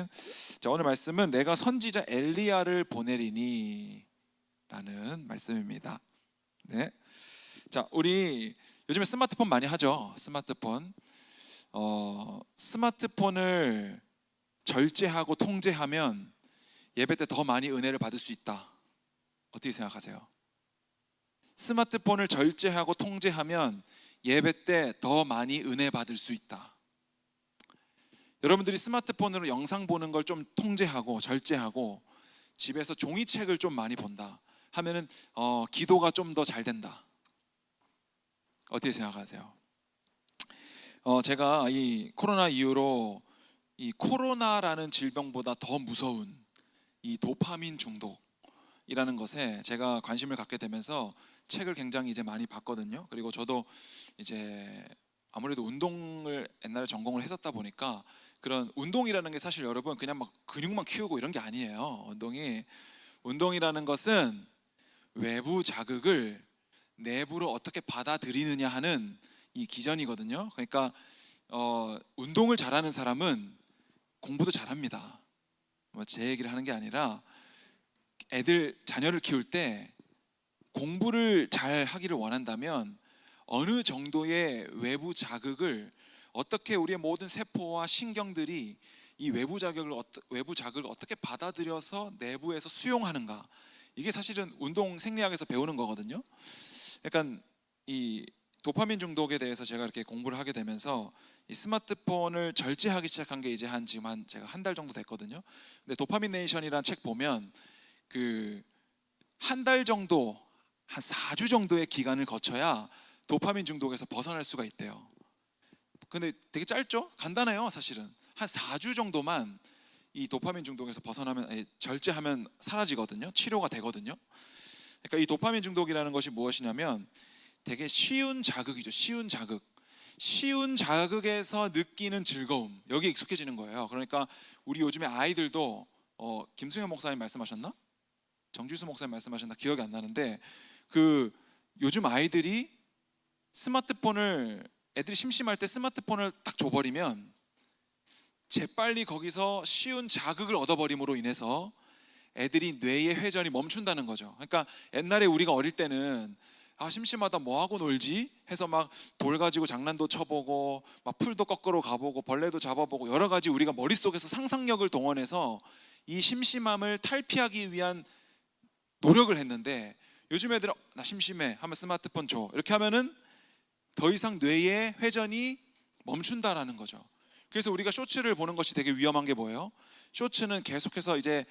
아멘. 자, 오늘 말씀은 내가 선지자 엘리야를 보내리니 라는 말씀입니다. 네. 자, 우리 요즘에 스마트폰 많이 하죠. 스마트폰을 절제하고 통제하면 예배 때 더 많이 은혜를 받을 수 있다. 어떻게 생각하세요? 스마트폰을 절제하고 통제하면 예배 때 더 많이 은혜 받을 수 있다. 여러분들이 스마트폰으로 영상 보는 걸 좀 통제하고 절제하고 집에서 종이책을 좀 많이 본다 하면은 기도가 좀 더 잘 된다. 어떻게 생각하세요? 제가 이 코로나 이후로 이 코로나라는 질병보다 더 무서운 이 도파민 중독이라는 것에 제가 관심을 갖게 되면서 책을 굉장히 이제 많이 봤거든요. 그리고 저도 이제 아무래도 운동을 옛날에 전공을 했었다 보니까 그런 운동이라는 게 사실 여러분 그냥 막 근육만 키우고 이런 게 아니에요. 운동이라는 것은 외부 자극을 내부로 어떻게 받아들이느냐 하는 이 기전이거든요. 그러니까 운동을 잘하는 사람은 공부도 잘합니다. 제 얘기를 하는 게 아니라 자녀를 키울 때 공부를 잘 하기를 원한다면 어느 정도의 외부 자극을 어떻게 우리의 모든 세포와 신경들이 이 외부 자극을 어떻게 받아들여서 내부에서 수용하는가, 이게 사실은 운동 생리학에서 배우는 거거든요. 약간 이 도파민 중독에 대해서 제가 이렇게 공부를 하게 되면서 이 스마트폰을 절제하기 시작한 게 이제 제가 한 달 정도 됐거든요. 근데 도파민 네이션이라는 책 보면 그 한 달 정도, 한 4주 정도의 기간을 거쳐야 도파민 중독에서 벗어날 수가 있대요. 근데 되게 짧죠? 간단해요. 사실은 한 4주 정도만 이 도파민 중독에서 절제하면 사라지거든요. 치료가 되거든요. 그러니까 이 도파민 중독이라는 것이 무엇이냐면 되게 쉬운 자극이죠. 쉬운 자극에서 느끼는 즐거움, 여기에 익숙해지는 거예요. 그러니까 우리 요즘에 아이들도 김승현 목사님 말씀하셨나? 정지수 목사님 말씀하셨나? 기억이 안 나는데 요즘 아이들이 애들이 심심할 때 스마트폰을 딱 줘버리면 재빨리 거기서 쉬운 자극을 얻어버림으로 인해서 애들이 뇌의 회전이 멈춘다는 거죠. 그러니까 옛날에 우리가 어릴 때는 심심하다 뭐 하고 놀지 해서 막 돌 가지고 장난도 쳐보고 막 풀도 거꾸로 가보고 벌레도 잡아보고 여러 가지 우리가 머릿속에서 상상력을 동원해서 이 심심함을 탈피하기 위한 노력을 했는데, 요즘 애들은 나 심심해 하면 스마트폰 줘, 이렇게 하면은 더 이상 뇌의 회전이 멈춘다라는 거죠. 그래서 우리가 쇼츠를 보는 것이 되게 위험한 게 뭐예요? 쇼츠는 계속해서 이제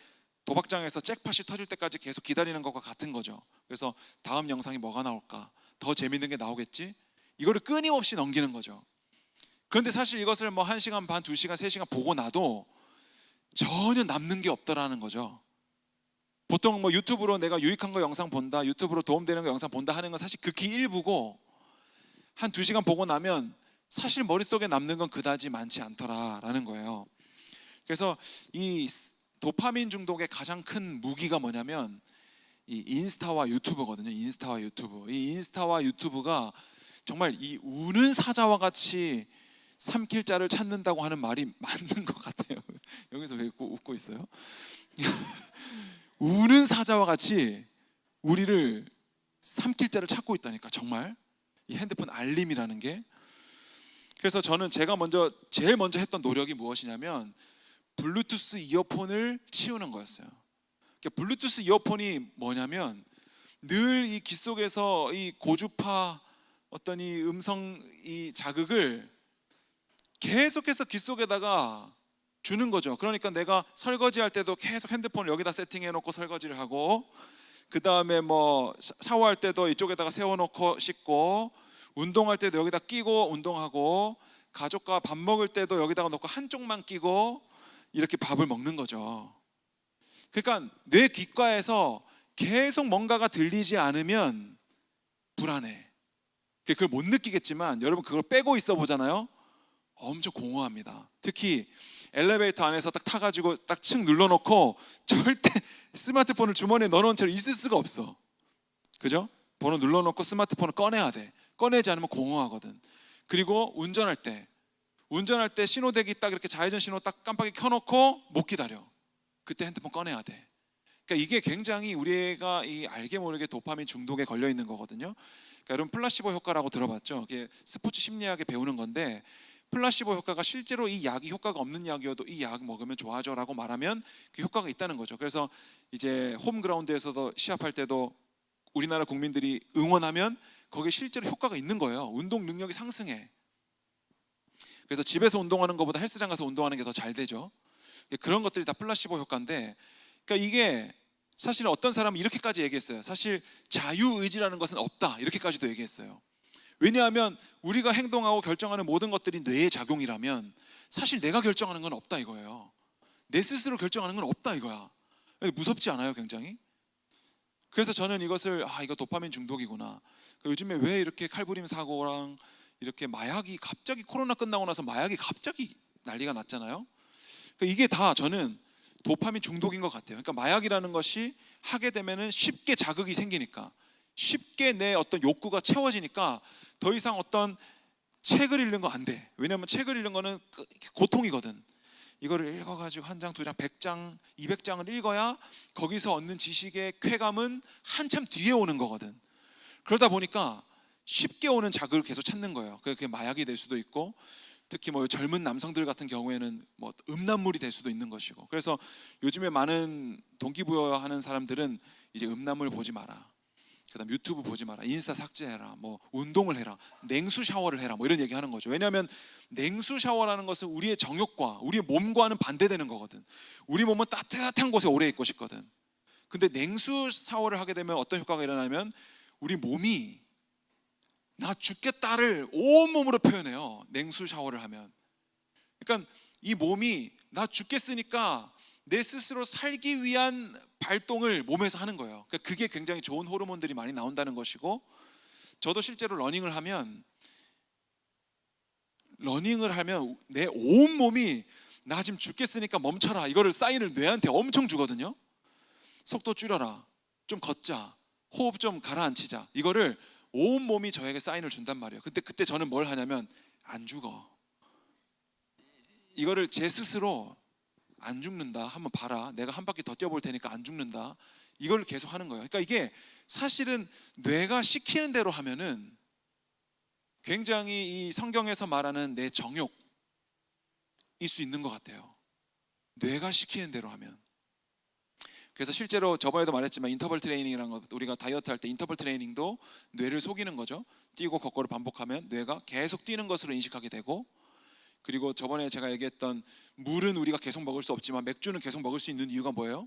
도박장에서 잭팟이 터질 때까지 계속 기다리는 것과 같은 거죠. 그래서 다음 영상이 뭐가 나올까? 더 재밌는 게 나오겠지? 이거를 끊임없이 넘기는 거죠. 그런데 사실 이것을 뭐 1시간 반, 2시간, 3시간 보고 나도 전혀 남는 게 없다라는 거죠. 보통 뭐 유튜브로 내가 유익한 거 영상 본다, 유튜브로 도움되는 거 영상 본다 하는 건 사실 극히 일부고, 한 2시간 보고 나면 사실 머릿속에 남는 건 그다지 많지 않더라라는 거예요. 그래서 이 도파민 중독의 가장 큰 무기가 뭐냐면 이 인스타와 유튜브거든요. 이 인스타와 유튜브가 정말 이 우는 사자와 같이 삼킬 자를 찾는다고 하는 말이 맞는 것 같아요. 여기서 왜 웃고 있어요? 우는 사자와 같이 우리를 삼킬 자를 찾고 있다니까, 정말. 이 핸드폰 알림이라는 게. 그래서 저는 제일 먼저 했던 노력이 무엇이냐면 블루투스 이어폰을 치우는 거였어요. 그러니까 블루투스 이어폰이 뭐냐면 늘 이 귀 속에서 이 고주파 어떤 이 음성 이 자극을 계속해서 귀 속에다가 주는 거죠. 그러니까 내가 설거지할 때도 계속 핸드폰을 여기다 세팅해 놓고 설거지를 하고, 그 다음에 뭐 샤워할 때도 이쪽에다가 세워놓고 씻고, 운동할 때도 여기다 끼고 운동하고, 가족과 밥 먹을 때도 여기다가 놓고 한쪽만 끼고 이렇게 밥을 먹는 거죠. 그러니까 뇌 귓가에서 계속 뭔가가 들리지 않으면 불안해. 그걸 못 느끼겠지만 여러분 그걸 빼고 있어 보잖아요. 엄청 공허합니다. 특히 엘리베이터 안에서 딱 타가지고 딱 층 눌러놓고 절대 스마트폰을 주머니에 넣어놓은 채로 있을 수가 없어. 그죠? 번호 눌러놓고 스마트폰을 꺼내야 돼. 꺼내지 않으면 공허하거든. 그리고 운전할 때 운전할 때 신호대기 딱 이렇게 좌회전 신호 딱 깜빡이 켜놓고 못 기다려. 그때 핸드폰 꺼내야 돼. 그러니까 이게 굉장히 우리가 이 알게 모르게 도파민 중독에 걸려 있는 거거든요. 그러니까 여러분 플라시보 효과라고 들어봤죠? 이게 스포츠 심리학에 배우는 건데, 플라시보 효과가 실제로 이 약이 효과가 없는 약이어도 이 약 먹으면 좋아져라고 말하면 그 효과가 있다는 거죠. 그래서 이제 홈그라운드에서도 시합할 때도 우리나라 국민들이 응원하면 거기에 실제로 효과가 있는 거예요. 운동 능력이 상승해. 그래서 집에서 운동하는 것보다 헬스장 가서 운동하는 게 더 잘 되죠. 그런 것들이 다 플라시보 효과인데, 그러니까 이게 사실 어떤 사람은 이렇게까지 얘기했어요. 사실 자유의지라는 것은 없다, 이렇게까지도 얘기했어요. 왜냐하면 우리가 행동하고 결정하는 모든 것들이 뇌의 작용이라면 사실 내가 결정하는 건 없다 이거예요. 내 스스로 결정하는 건 없다 이거야. 무섭지 않아요, 굉장히? 그래서 저는 이것을 이거 도파민 중독이구나. 요즘에 왜 이렇게 칼부림 사고랑 이렇게 마약이 갑자기 코로나 끝나고 나서 마약이 갑자기 난리가 났잖아요. 이게 다 저는 도파민 중독인 것 같아요. 그러니까 마약이라는 것이 하게 되면은 쉽게 자극이 생기니까, 쉽게 내 어떤 욕구가 채워지니까 더 이상 어떤 책을 읽는 거 안 돼. 왜냐하면 책을 읽는 거는 고통이거든. 이거를 읽어가지고 한 장, 두 장, 100장, 200장을 읽어야 거기서 얻는 지식의 쾌감은 한참 뒤에 오는 거거든. 그러다 보니까 쉽게 오는 자극을 계속 찾는 거예요. 그게 마약이 될 수도 있고, 특히 뭐 젊은 남성들 같은 경우에는 뭐 음란물이 될 수도 있는 것이고. 그래서 요즘에 많은 동기부여하는 사람들은 이제 음란물 보지 마라, 그다음 유튜브 보지 마라, 인스타 삭제해라, 뭐 운동을 해라, 냉수 샤워를 해라, 뭐 이런 얘기하는 거죠. 왜냐하면 냉수 샤워라는 것은 우리의 정욕과 우리의 몸과는 반대되는 거거든. 우리 몸은 따뜻한 곳에 오래 있고 싶거든. 근데 냉수 샤워를 하게 되면 어떤 효과가 일어나면 우리 몸이 나 죽겠다를 온몸으로 표현해요, 냉수 샤워를 하면. 그러니까 이 몸이 나 죽겠으니까 내 스스로 살기 위한 발동을 몸에서 하는 거예요. 그러니까 그게 굉장히 좋은 호르몬들이 많이 나온다는 것이고, 저도 실제로 러닝을 하면 내 온몸이 나 지금 죽겠으니까 멈춰라, 이거를 사인을 뇌한테 엄청 주거든요. 속도 줄여라, 좀 걷자, 호흡 좀 가라앉히자, 이거를 온몸이 저에게 사인을 준단 말이에요. 근데 그때 저는 뭘 하냐면 안 죽어. 이거를 제 스스로 안 죽는다, 한번 봐라, 내가 한 바퀴 더 뛰어볼 테니까 안 죽는다, 이걸 계속 하는 거예요. 그러니까 이게 사실은 뇌가 시키는 대로 하면은 굉장히 이 성경에서 말하는 내 정욕일 수 있는 것 같아요, 뇌가 시키는 대로 하면. 그래서 실제로 저번에도 말했지만 인터벌 트레이닝이라는 거, 우리가 다이어트 할 때 인터벌 트레이닝도 뇌를 속이는 거죠. 뛰고 걷고를 반복하면 뇌가 계속 뛰는 것으로 인식하게 되고, 그리고 저번에 제가 얘기했던 물은 우리가 계속 먹을 수 없지만 맥주는 계속 먹을 수 있는 이유가 뭐예요?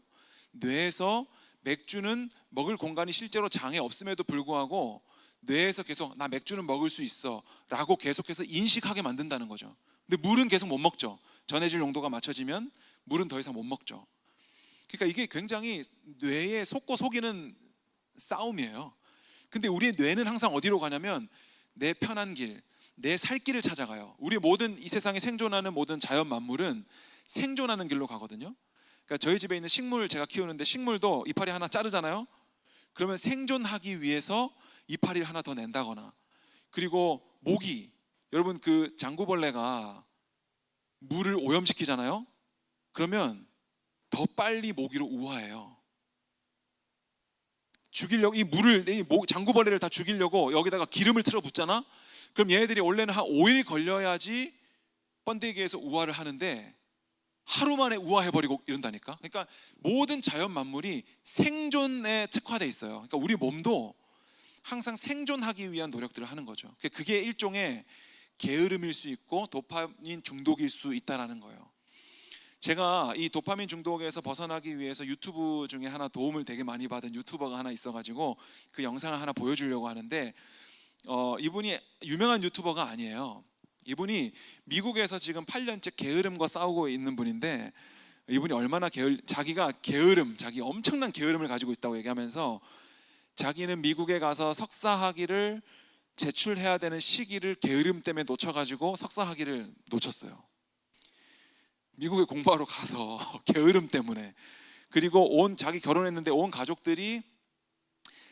뇌에서 맥주는 먹을 공간이 실제로 장에 없음에도 불구하고 뇌에서 계속 나 맥주는 먹을 수 있어 라고 계속해서 인식하게 만든다는 거죠. 근데 물은 계속 못 먹죠. 전해질 농도가 맞춰지면 물은 더 이상 못 먹죠. 그러니까 이게 굉장히 뇌에 속고 속이는 싸움이에요. 근데 우리의 뇌는 항상 어디로 가냐면 내 편한 길, 내 살 길을 찾아가요. 우리 모든 이 세상에 생존하는 모든 자연 만물은 생존하는 길로 가거든요. 그러니까 저희 집에 있는 식물, 제가 키우는데 식물도 이파리 하나 자르잖아요. 그러면 생존하기 위해서 이파리를 하나 더 낸다거나, 그리고 모기, 여러분 그 장구벌레가 물을 오염시키잖아요. 그러면 더 빨리 모기로 우화해요. 죽이려고 이 물을, 이 장구벌레를 다 죽이려고 여기다가 기름을 틀어 붓잖아. 그럼 얘네들이 원래는 한 5일 걸려야지 번데기에서 우화를 하는데 하루 만에 우화해버리고 이런다니까. 그러니까 모든 자연 만물이 생존에 특화돼 있어요. 그러니까 우리 몸도 항상 생존하기 위한 노력들을 하는 거죠. 그게 일종의 게으름일 수 있고 도파민 중독일 수 있다는 거예요. 제가 이 도파민 중독에서 벗어나기 위해서 유튜브 중에 하나 도움을 되게 많이 받은 유튜버가 하나 있어가지고 그 영상을 하나 보여주려고 하는데, 이분이 유명한 유튜버가 아니에요. 이분이 미국에서 지금 8년째 게으름과 싸우고 있는 분인데, 이분이 얼마나 자기가 자기 엄청난 게으름을 가지고 있다고 얘기하면서 자기는 미국에 가서 석사학위를 제출해야 되는 시기를 게으름 때문에 놓쳐가지고 석사학위를 놓쳤어요. 미국에 공부하러 가서 게으름 때문에. 그리고 자기 결혼했는데 온 가족들이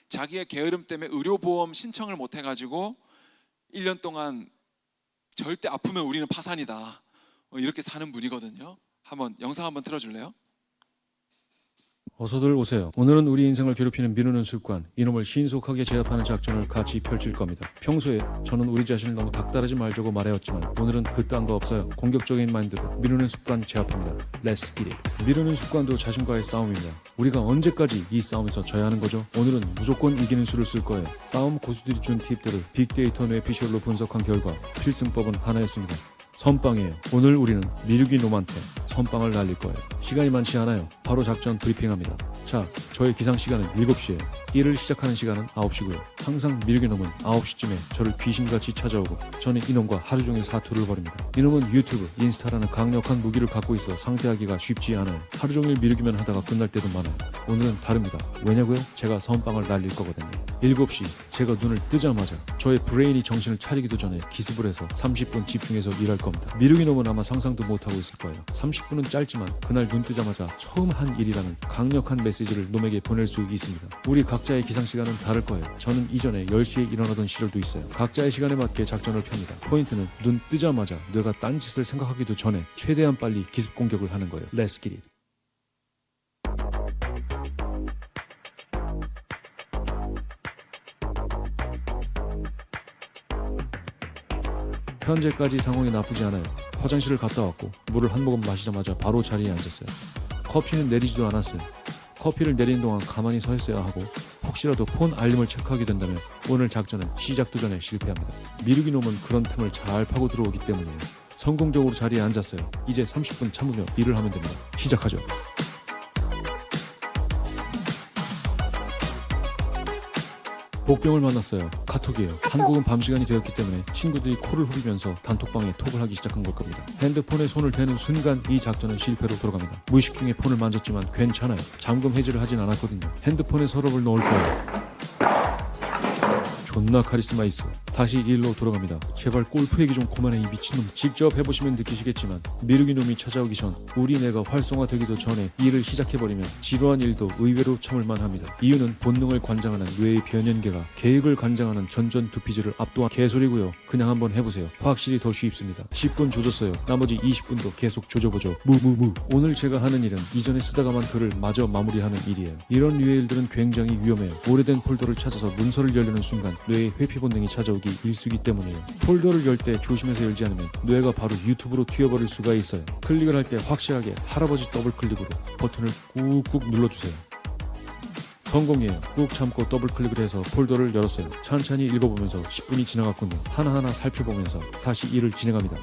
자기의 게으름 때문에 의료보험 신청을 못 해가지고 1년 동안 절대 아프면 우리는 파산이다. 이렇게 사는 분이거든요. 한번 영상 한번 틀어줄래요? 어서들 오세요. 오늘은 우리 인생을 괴롭히는 미루는 습관, 이놈을 신속하게 제압하는 작전을 같이 펼칠 겁니다. 평소에 저는 우리 자신을 너무 닥달하지 말자고 말해왔지만 오늘은 그딴 거 없어요. 공격적인 마인드로 미루는 습관 제압합니다. Let's get it. 미루는 습관도 자신과의 싸움입니다. 우리가 언제까지 이 싸움에서 져야 하는 거죠? 오늘은 무조건 이기는 수를 쓸 거예요. 싸움 고수들이 준 팁들을 빅데이터 뇌피셜로 분석한 결과 필승법은 하나였습니다. 선빵이에요. 오늘 우리는 미루기 놈한테 선빵을 날릴 거예요. 시간이 많지 않아요. 바로 작전 브리핑합니다. 자, 저의 기상 시간은 7시예요. 일을 시작하는 시간은 9시고요. 항상 미루기 놈은 9시쯤에 저를 귀신같이 찾아오고 저는 이놈과 하루 종일 사투를 벌입니다. 이놈은 유튜브, 인스타라는 강력한 무기를 갖고 있어 상대하기가 쉽지 않아요. 하루 종일 미루기만 하다가 끝날 때도 많아요. 오늘은 다릅니다. 왜냐고요? 제가 선빵을 날릴 거거든요. 7시 제가 눈을 뜨자마자 저의 브레인이 정신을 차리기도 전에 기습을 해서 30분 집중해서 일할 겁니다. 미루기 놈은 아마 상상도 못하고 있을 거예요. 30분은 짧지만 그날 눈 뜨자마자 처음 한 일이라는 강력한 메시지를 놈에게 보낼 수 있습니다. 우리 각자의 기상시간은 다를 거예요. 저는 이전에 10시에 일어나던 시절도 있어요. 각자의 시간에 맞게 작전을 펴니다. 포인트는 눈 뜨자마자 뇌가 딴짓을 생각하기도 전에 최대한 빨리 기습 공격을 하는 거예요. Let's get it. 현재까지 상황이 나쁘지 않아요. 화장실을 갔다 왔고 물을 한 모금 마시자마자 바로 자리에 앉았어요. 커피는 내리지도 않았어요. 커피를 내리는 동안 가만히 서 있어야 하고 혹시라도 폰 알림을 체크하게 된다면 오늘 작전은 시작도 전에 실패합니다. 미루기 놈은 그런 틈을 잘 파고 들어오기 때문이에요. 성공적으로 자리에 앉았어요. 이제 30분 참으며 일을 하면 됩니다. 시작하죠. 복병을 만났어요. 카톡이에요. 한국은 밤 시간이 되었기 때문에 친구들이 코를 후리면서 단톡방에 톡을 하기 시작한 걸 겁니다. 핸드폰에 손을 대는 순간 이 작전은 실패로 돌아갑니다. 무의식 중에 폰을 만졌지만 괜찮아요. 잠금 해제를 하진 않았거든요. 핸드폰에 서랍을 넣을 거예요. 존나 카리스마 있어. 다시 일로 돌아갑니다. 제발 골프 얘기 좀 그만해 이 미친놈. 직접 해보시면 느끼시겠지만 미루기 놈이 찾아오기 전 우리 뇌가 활성화되기도 전에 일을 시작해버리면 지루한 일도 의외로 참을만 합니다. 이유는 본능을 관장하는 뇌의 변연계가 계획을 관장하는 전전두피즈를 압도한 개소리고요. 그냥 한번 해보세요. 확실히 더 쉽습니다. 10분 조졌어요. 나머지 20분도 계속 조져보죠. 무무무. 오늘 제가 하는 일은 이전에 쓰다가만 글을 마저 마무리하는 일이에요. 이런 류의 일들은 굉장히 위험해요. 오래된 폴더를 찾아서 문서를 열려는 순간 뇌의 회피 본능이 찾아오기 일쑤기 때문이에요. 폴더를 열 때 조심해서 열지 않으면 뇌가 바로 유튜브로 튀어버릴 수가 있어요. 클릭을 할 때 확실하게 할아버지 더블 클릭으로 버튼을 꾹꾹 눌러주세요. 성공이에요. 꾹 참고 더블 클릭을 해서 폴더를 열었어요. 찬찬히 읽어보면서 10분이 지나갔군요. 하나하나 살펴보면서 다시 일을 진행합니다.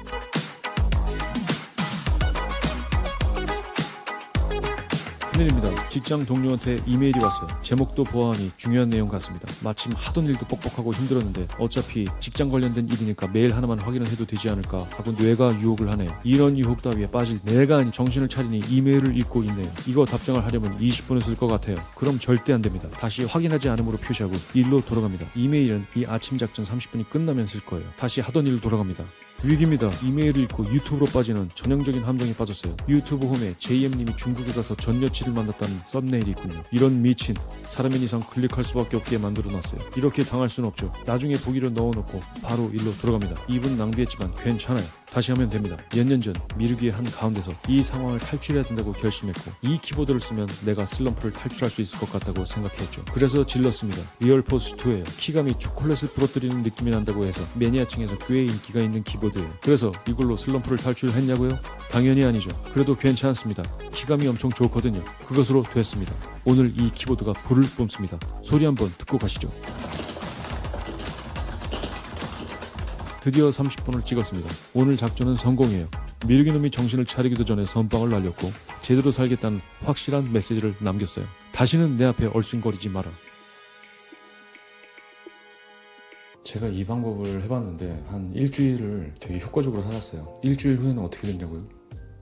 큰일입니다. 직장 동료한테 이메일이 왔어요. 제목도 보아하니 중요한 내용 같습니다. 마침 하던 일도 뻑뻑하고 힘들었는데 어차피 직장 관련된 일이니까 메일 하나만 확인을 해도 되지 않을까 하고 뇌가 유혹을 하네요. 이런 유혹 따위에 빠질 내가 아니 정신을 차리니 이메일을 읽고 있네요. 이거 답장을 하려면 20분을 쓸 것 같아요. 그럼 절대 안 됩니다. 다시 확인하지 않음으로 표시하고 일로 돌아갑니다. 이메일은 이 아침 작전 30분이 끝나면 쓸 거예요. 다시 하던 일로 돌아갑니다. 위기입니다. 이메일을 읽고 유튜브로 빠지는 전형적인 함정에 빠졌어요. 유튜브 홈에 JM님이 중국에 가서 전 여친을 만났다는 썸네일이 있군요. 이런 미친 사람인 이상 클릭할 수밖에 없게 만들어놨어요. 이렇게 당할 순 없죠. 나중에 보기를 넣어놓고 바로 일로 돌아갑니다. 2분 낭비했지만 괜찮아요. 다시 하면 됩니다. 몇 년 전 미루기의 한 가운데서 이 상황을 탈출해야 된다고 결심했고 이 키보드를 쓰면 내가 슬럼프를 탈출할 수 있을 것 같다고 생각했죠. 그래서 질렀습니다. 리얼포스2예요. 키감이 초콜릿을 부러뜨리는 느낌이 난다고 해서 매니아층에서 꽤 인기가 있는 키보드예요. 그래서 이걸로 슬럼프를 탈출했냐고요? 당연히 아니죠. 그래도 괜찮습니다. 키감이 엄청 좋거든요. 그것으로 됐습니다. 오늘 이 키보드가 불을 뿜습니다. 소리 한번 듣고 가시죠. 드디어 30분을 찍었습니다. 오늘 작전은 성공이에요. 미루기 놈이 정신을 차리기도 전에 선빵을 날렸고 제대로 살겠다는 확실한 메시지를 남겼어요. 다시는 내 앞에 얼씬거리지 마라. 제가 이 방법을 해봤는데 한 일주일을 되게 효과적으로 살았어요. 일주일 후에는 어떻게 됐냐고요?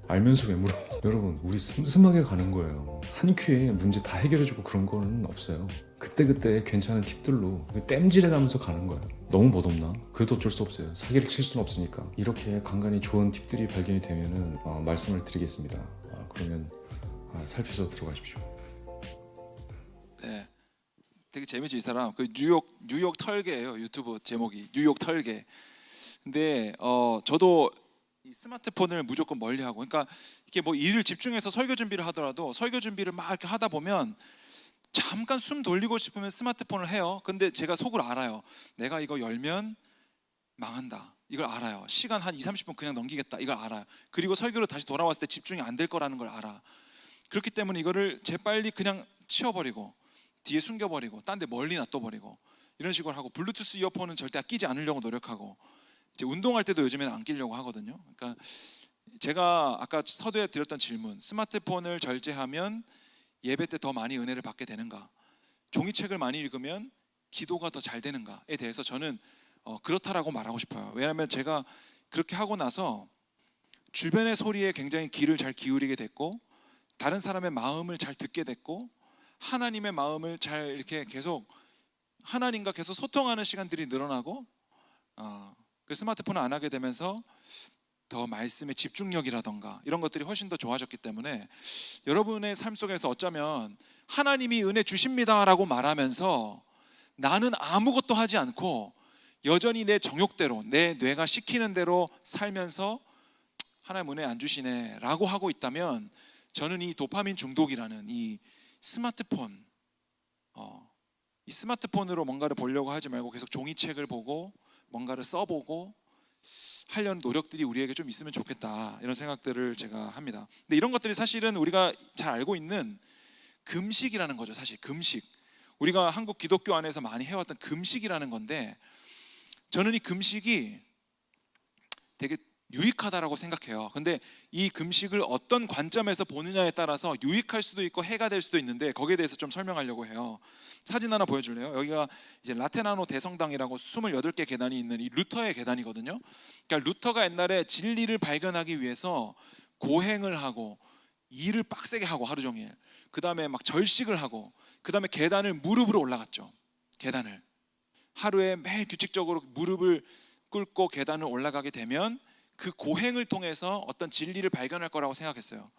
알면서 왜 물어? 여러분, 우리 슴슴하게 가는 거예요. 한 큐에 문제 다 해결해주고 그런 거는 없어요. 그때그때 괜찮은 팁들로 땜질해가면서 가는 거예요. 너무 멋없나? 그래도 어쩔 수 없어요. 사기를 칠 수는 없으니까. 이렇게 간간히 좋은 팁들이 발견이 되면은 말씀을 드리겠습니다. 그러면 살펴서 들어가십시오. 네, 되게 재밌죠 이 사람. 그 뉴욕 털개예요. 유튜브 제목이 뉴욕 털개. 근데 저도 이 스마트폰을 무조건 멀리하고, 그러니까 이렇게 뭐 일을 집중해서 설교 준비를 하더라도 설교 준비를 막 이렇게 하다 보면 잠깐 숨 돌리고 싶으면 스마트폰을 해요. 근데 제가 속으로 알아요. 내가 이거 열면 망한다. 이걸 알아요. 시간 한 2-30분 그냥 넘기겠다. 이걸 알아요. 그리고 설교로 다시 돌아왔을 때 집중이 안 될 거라는 걸 알아. 그렇기 때문에 이거를 재빨리 그냥 치워버리고 뒤에 숨겨버리고 딴 데 멀리 놔둬버리고 이런 식으로 하고, 블루투스 이어폰은 절대 끼지 않으려고 노력하고, 이제 운동할 때도 요즘에는 안 끼려고 하거든요. 그러니까 제가 아까 서두에 드렸던 질문, 스마트폰을 절제하면 예배 때 더 많이 은혜를 받게 되는가, 종이책을 많이 읽으면 기도가 더 잘 되는가에 대해서 저는 그렇다라고 말하고 싶어요. 왜냐하면 제가 그렇게 하고 나서 주변의 소리에 굉장히 귀를 잘 기울이게 됐고, 다른 사람의 마음을 잘 듣게 됐고, 하나님의 마음을 잘 이렇게 계속 하나님과 계속 소통하는 시간들이 늘어나고, 그 스마트폰을 안 하게 되면서 더 말씀의 집중력이라던가 이런 것들이 훨씬 더 좋아졌기 때문에, 여러분의 삶 속에서 어쩌면 하나님이 은혜 주십니다라고 말하면서 나는 아무것도 하지 않고 여전히 내 정욕대로, 내 뇌가 시키는 대로 살면서 하나님 은혜 안 주시네 라고 하고 있다면, 저는 이 도파민 중독이라는 이 스마트폰, 이 스마트폰으로 뭔가를 보려고 하지 말고 계속 종이책을 보고 뭔가를 써보고 하려는 노력들이 우리에게 좀 있으면 좋겠다, 이런 생각들을 제가 합니다. 근데 이런 것들이 사실은 우리가 잘 알고 있는 금식이라는 거죠. 사실 금식, 우리가 한국 기독교 안에서 많이 해왔던 금식이라는 건데, 저는 이 금식이 되게 유익하다라고 생각해요. 근데 이 금식을 어떤 관점에서 보느냐에 따라서 유익할 수도 있고 해가 될 수도 있는데, 거기에 대해서 좀 설명하려고 해요. 사진 하나 보여줄래요? 여기가 이제 라테나노 대성당이라고 28개 계단이 있는 이 루터의 계단이거든요. 그러니까 루터가 옛날에 진리를 발견하기 위해서 고행을 하고 일을 빡세게 하고 하루 종일, 그 다음에 막 절식을 하고, 그 다음에 계단을 무릎으로 올라갔죠. 계단을 하루에 매일 규칙적으로 무릎을 꿇고 계단을 올라가게 되면 그 고행을 통해서 어떤 진리를 발견할 거라고 생각했어요.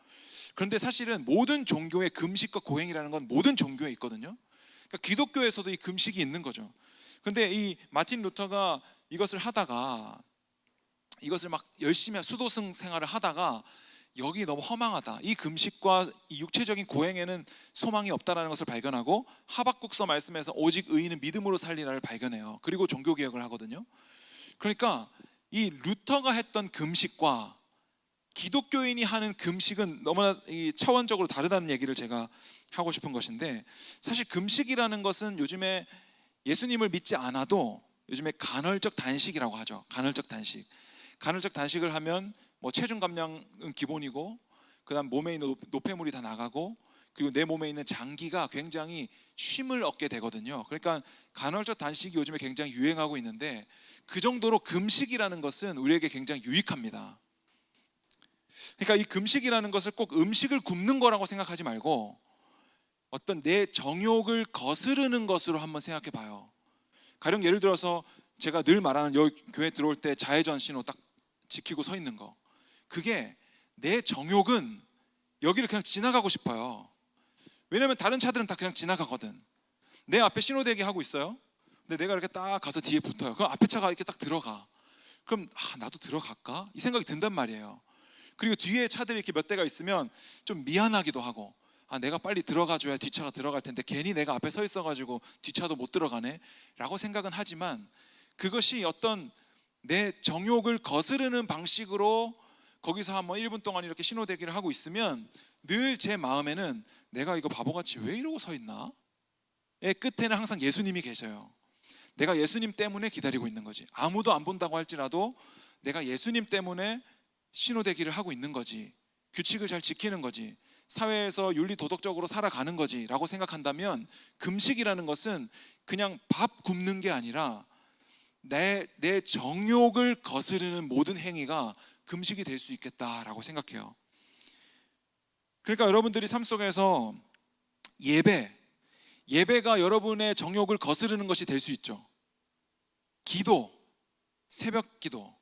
그런데 사실은 모든 종교의 금식과 고행이라는 건 모든 종교에 있거든요. 그러니까 기독교에서도 이 금식이 있는 거죠. 그런데 이 마틴 루터가 이것을 하다가, 이것을 막 열심히 수도승 생활을 하다가 여기 너무 허망하다, 이 금식과 이 육체적인 고행에는 소망이 없다라는 것을 발견하고, 하박국서 말씀에서 오직 의인은 믿음으로 살리라를 발견해요. 그리고 종교개혁을 하거든요. 그러니까 이 루터가 했던 금식과 기독교인이 하는 금식은 너무나 차원적으로 다르다는 얘기를 제가 하고 싶은 것인데, 사실 금식이라는 것은 요즘에 예수님을 믿지 않아도 요즘에 간헐적 단식이라고 하죠. 간헐적 단식. 간헐적 단식을 하면 뭐 체중 감량은 기본이고, 그다음 몸에 있는 노폐물이 다 나가고, 그리고 내 몸에 있는 장기가 굉장히 쉼을 얻게 되거든요. 그러니까 간헐적 단식이 요즘에 굉장히 유행하고 있는데, 그 정도로 금식이라는 것은 우리에게 굉장히 유익합니다. 그러니까 이 금식이라는 것을 꼭 음식을 굶는 거라고 생각하지 말고 어떤 내 정욕을 거스르는 것으로 한번 생각해 봐요. 가령 예를 들어서 제가 늘 말하는, 여기 교회 들어올 때 자회전 신호 딱 지키고 서 있는 거, 그게 내 정욕은 여기를 그냥 지나가고 싶어요. 왜냐면 다른 차들은 다 그냥 지나가거든. 내 앞에 신호대기 하고 있어요. 근데 내가 이렇게 딱 가서 뒤에 붙어요. 그럼 앞에 차가 이렇게 딱 들어가. 그럼 나도 들어갈까? 이 생각이 든단 말이에요. 그리고 뒤에 차들이 이렇게 몇 대가 있으면 좀 미안하기도 하고, 내가 빨리 들어가줘야 뒷차가 들어갈 텐데 괜히 내가 앞에 서 있어가지고 뒷차도 못 들어가네 라고 생각은 하지만, 그것이 어떤 내 정욕을 거스르는 방식으로 거기서 한번 1분 동안 이렇게 신호대기를 하고 있으면 늘 제 마음에는 내가 이거 바보같이 왜 이러고 서 있나? 의 끝에는 항상 예수님이 계셔요. 내가 예수님 때문에 기다리고 있는 거지. 아무도 안 본다고 할지라도 내가 예수님 때문에 신호대기를 하고 있는 거지. 규칙을 잘 지키는 거지. 사회에서 윤리 도덕적으로 살아가는 거지 라고 생각한다면, 금식이라는 것은 그냥 밥 굶는 게 아니라 내 정욕을 거스르는 모든 행위가 금식이 될 수 있겠다라고 생각해요. 그러니까 여러분들이 삶 속에서 예배가 여러분의 정욕을 거스르는 것이 될 수 있죠. 기도, 새벽 기도,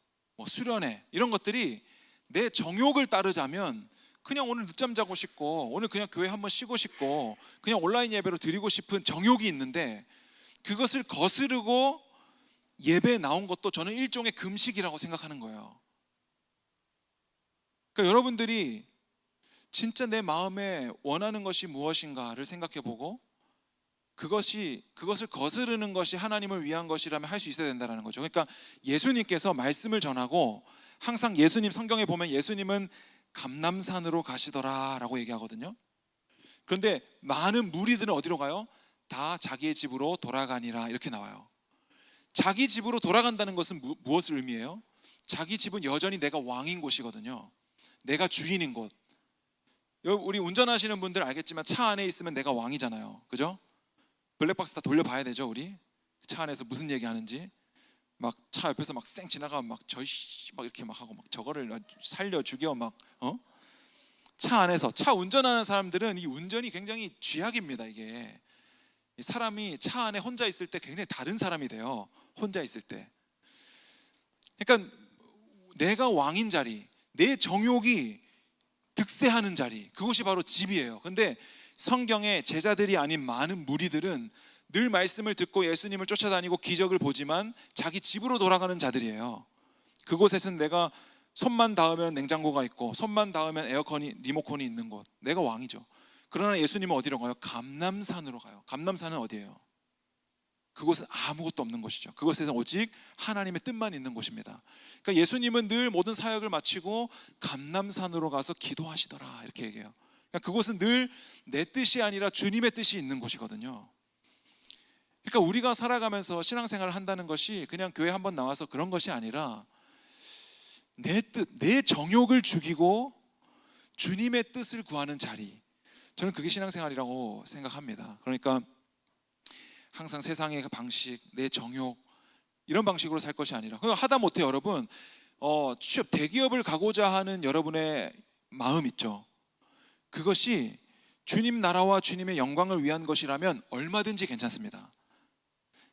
수련회, 이런 것들이 내 정욕을 따르자면 그냥 오늘 늦잠 자고 싶고, 오늘 그냥 교회 한번 쉬고 싶고, 그냥 온라인 예배로 드리고 싶은 정욕이 있는데, 그것을 거스르고 예배에 나온 것도 저는 일종의 금식이라고 생각하는 거예요. 그러니까 여러분들이 진짜 내 마음에 원하는 것이 무엇인가를 생각해보고 그것을 거스르는 것이 하나님을 위한 것이라면 할 수 있어야 된다는 거죠. 그러니까 예수님께서 말씀을 전하고 항상 예수님 성경에 보면 예수님은 감람산으로 가시더라라고 얘기하거든요. 그런데 많은 무리들은 어디로 가요? 다 자기의 집으로 돌아가니라 이렇게 나와요. 자기 집으로 돌아간다는 것은 무엇을 의미해요? 자기 집은 여전히 내가 왕인 곳이거든요. 내가 주인인 곳. 우리 운전하시는 분들 알겠지만 차 안에 있으면 내가 왕이잖아요. 그죠? 블랙박스 다 돌려봐야 되죠. 우리 차 안에서 무슨 얘기하는지. 막 차 옆에서 막 쌩 지나가면 막 저씨 막 이렇게 막 하고 막 저거를 살려 죽여 막 차 안에서 차 운전하는 사람들은 이 운전이 굉장히 쥐약입니다. 이게 사람이 차 안에 혼자 있을 때 굉장히 다른 사람이 돼요. 혼자 있을 때. 그러니까 내가 왕인 자리, 내 정욕이 득세하는 자리, 그것이 바로 집이에요. 근데 성경에 제자들이 아닌 많은 무리들은 늘 말씀을 듣고 예수님을 쫓아다니고 기적을 보지만 자기 집으로 돌아가는 자들이에요. 그곳에서는 내가 손만 닿으면 냉장고가 있고 손만 닿으면 에어컨이 리모컨이 있는 곳, 내가 왕이죠. 그러나 예수님은 어디로 가요? 감람산으로 가요. 감람산은 어디예요? 그곳은 아무것도 없는 곳이죠. 그곳에는 오직 하나님의 뜻만 있는 곳입니다. 그러니까 예수님은 늘 모든 사역을 마치고 감람산으로 가서 기도하시더라 이렇게 얘기해요. 그러니까 그곳은 늘 내 뜻이 아니라 주님의 뜻이 있는 곳이거든요. 그러니까 우리가 살아가면서 신앙생활을 한다는 것이 그냥 교회 한번 나와서 그런 것이 아니라 내 뜻, 내 정욕을 죽이고 주님의 뜻을 구하는 자리, 저는 그게 신앙생활이라고 생각합니다. 그러니까 항상 세상의 방식, 내 정욕 이런 방식으로 살 것이 아니라, 하다못해 여러분 취업 대기업을 가고자 하는 여러분의 마음 있죠. 그것이 주님 나라와 주님의 영광을 위한 것이라면 얼마든지 괜찮습니다.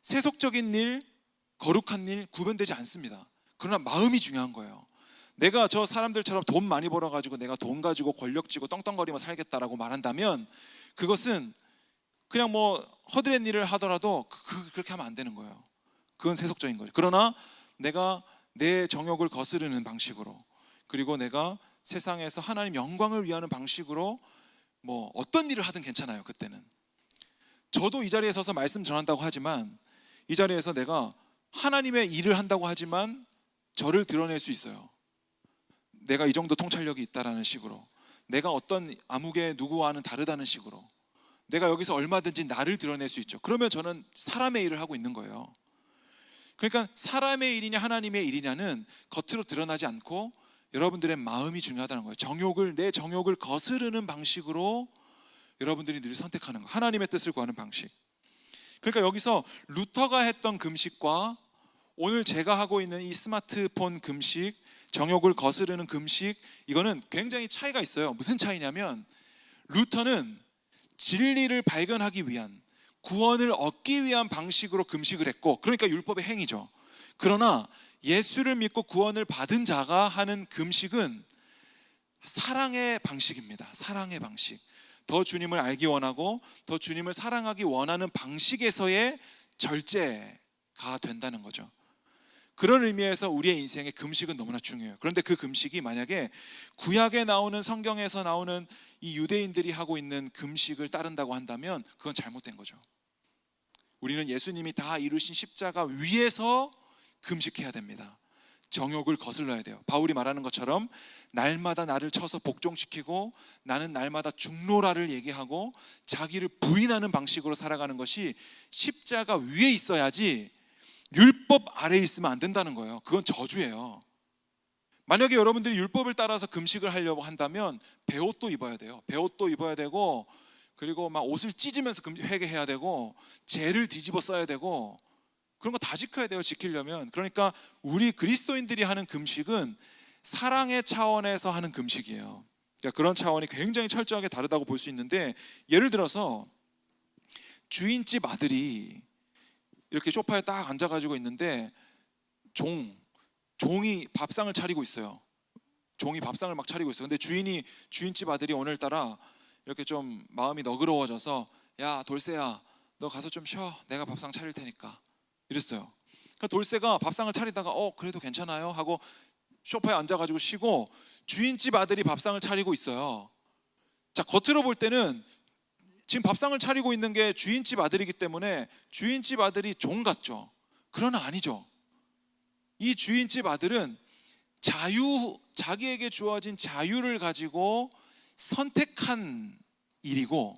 세속적인 일, 거룩한 일 구분되지 않습니다. 그러나 마음이 중요한 거예요. 내가 저 사람들처럼 돈 많이 벌어가지고 내가 돈 가지고 권력 쥐고 떵떵거리며 살겠다라고 말한다면 그것은 그냥 뭐 허드렛 일을 하더라도 그렇게 하면 안 되는 거예요. 그건 세속적인 거죠. 그러나 내가 내 정욕을 거스르는 방식으로, 그리고 내가 세상에서 하나님 영광을 위하는 방식으로 뭐 어떤 일을 하든 괜찮아요. 그때는 저도 이 자리에 서서 말씀 전한다고 하지만, 이 자리에서 내가 하나님의 일을 한다고 하지만 저를 드러낼 수 있어요. 내가 이 정도 통찰력이 있다라는 식으로, 내가 어떤 아무개 누구와는 다르다는 식으로, 내가 여기서 얼마든지 나를 드러낼 수 있죠. 그러면 저는 사람의 일을 하고 있는 거예요. 그러니까 사람의 일이냐 하나님의 일이냐는 겉으로 드러나지 않고 여러분들의 마음이 중요하다는 거예요. 내 정욕을 거스르는 방식으로 여러분들이 늘 선택하는 거, 하나님의 뜻을 구하는 방식. 그러니까 여기서 루터가 했던 금식과 오늘 제가 하고 있는 이 스마트폰 금식, 정욕을 거스르는 금식, 이거는 굉장히 차이가 있어요. 무슨 차이냐면, 루터는 진리를 발견하기 위한, 구원을 얻기 위한 방식으로 금식을 했고, 그러니까 율법의 행위죠. 그러나 예수를 믿고 구원을 받은 자가 하는 금식은 사랑의 방식입니다. 사랑의 방식. 더 주님을 알기 원하고 더 주님을 사랑하기 원하는 방식에서의 절제가 된다는 거죠. 그런 의미에서 우리의 인생에 금식은 너무나 중요해요. 그런데 그 금식이 만약에 구약에 나오는, 성경에서 나오는 이 유대인들이 하고 있는 금식을 따른다고 한다면 그건 잘못된 거죠. 우리는 예수님이 다 이루신 십자가 위에서 금식해야 됩니다. 정욕을 거슬러야 돼요. 바울이 말하는 것처럼 날마다 나를 쳐서 복종시키고 나는 날마다 중노라를 얘기하고 자기를 부인하는 방식으로 살아가는 것이 십자가 위에 있어야지 율법 아래에 있으면 안 된다는 거예요. 그건 저주예요. 만약에 여러분들이 율법을 따라서 금식을 하려고 한다면 베옷도 입어야 돼요. 베옷도 입어야 되고, 그리고 막 옷을 찢으면서 회개해야 되고, 죄를 뒤집어 써야 되고, 그런 거 다 지켜야 돼요. 지키려면. 그러니까 우리 그리스도인들이 하는 금식은 사랑의 차원에서 하는 금식이에요. 그러니까 그런 차원이 굉장히 철저하게 다르다고 볼 수 있는데, 예를 들어서 주인집 아들이 이렇게 소파에 딱 앉아가지고 있는데 종이 밥상을 차리고 있어요. 종이 밥상을 막 차리고 있어요. 근데 주인집 아들이 오늘따라 이렇게 좀 마음이 너그러워져서, 야 돌쇠야 너 가서 좀 쉬어, 내가 밥상 차릴 테니까, 이랬어요. 그러니까 돌쇠가 밥상을 차리다가 그래도 괜찮아요 하고 소파에 앉아가지고 쉬고 주인집 아들이 밥상을 차리고 있어요. 자, 겉으로 볼 때는 지금 밥상을 차리고 있는 게 주인집 아들이기 때문에 주인집 아들이 종 같죠. 그러나 아니죠. 이 주인집 아들은 자기에게 주어진 자유를 가지고 선택한 일이고,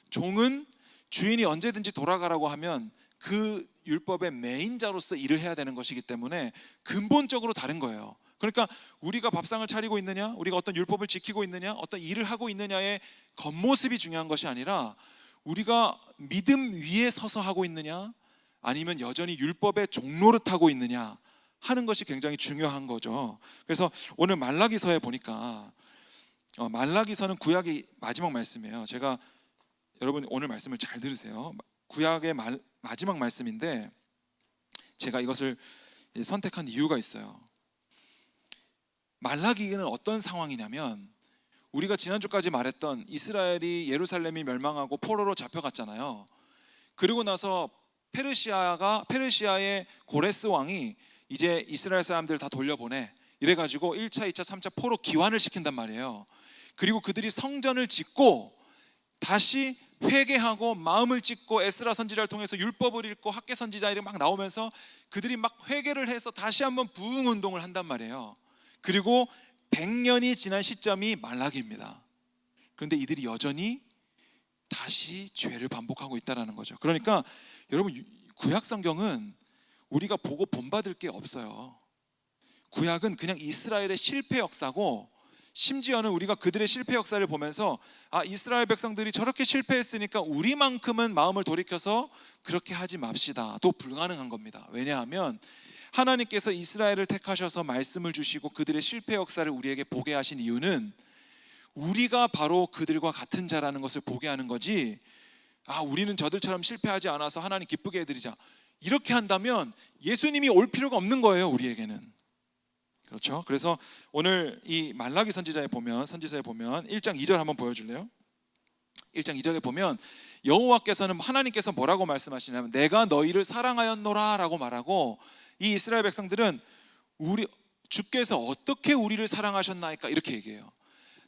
종은 주인이 언제든지 돌아가라고 하면 그 율법의 매인자로서 일을 해야 되는 것이기 때문에 근본적으로 다른 거예요. 그러니까 우리가 밥상을 차리고 있느냐, 우리가 어떤 율법을 지키고 있느냐, 어떤 일을 하고 있느냐의 겉모습이 중요한 것이 아니라 우리가 믿음 위에 서서 하고 있느냐, 아니면 여전히 율법의 종노릇하고 있느냐 하는 것이 굉장히 중요한 거죠. 그래서 오늘 말라기서에 보니까 말라기서는 구약의 마지막 말씀이에요. 제가 여러분 오늘 말씀을 잘 들으세요. 구약의 마지막 말씀인데 제가 이것을 선택한 이유가 있어요. 말라기는 어떤 상황이냐면, 우리가 지난주까지 말했던 이스라엘이 예루살렘이 멸망하고 포로로 잡혀갔잖아요. 그리고 나서 페르시아의 고레스 왕이 이제 이스라엘 사람들 다 돌려보내, 이래가지고 1차, 2차, 3차 포로 기환을 시킨단 말이에요. 그리고 그들이 성전을 짓고 다시 회개하고 마음을 찢고 에스라 선지자를 통해서 율법을 읽고 학개 선지자들이 막 나오면서 그들이 막 회개를 해서 다시 한번 부흥 운동을 한단 말이에요. 그리고 100년이 지난 시점이 말라기입니다. 그런데 이들이 여전히 다시 죄를 반복하고 있다는 거죠. 그러니까 여러분, 구약 성경은 우리가 보고 본받을 게 없어요. 구약은 그냥 이스라엘의 실패 역사고, 심지어는 우리가 그들의 실패 역사를 보면서 이스라엘 백성들이 저렇게 실패했으니까 우리만큼은 마음을 돌이켜서 그렇게 하지 맙시다 또 불가능한 겁니다. 왜냐하면 하나님께서 이스라엘을 택하셔서 말씀을 주시고 그들의 실패 역사를 우리에게 보게 하신 이유는 우리가 바로 그들과 같은 자라는 것을 보게 하는 거지, 우리는 저들처럼 실패하지 않아서 하나님 기쁘게 해드리자, 이렇게 한다면 예수님이 올 필요가 없는 거예요, 우리에게는. 그렇죠? 그래서 오늘 이 말라기 선지서에 보면 1장 2절 한번 보여줄래요? 1장 2절에 보면 여호와께서는, 하나님께서 뭐라고 말씀하시냐면 내가 너희를 사랑하였노라 라고 말하고, 이 이스라엘 백성들은 주께서 어떻게 우리를 사랑하셨나이까 이렇게 얘기해요.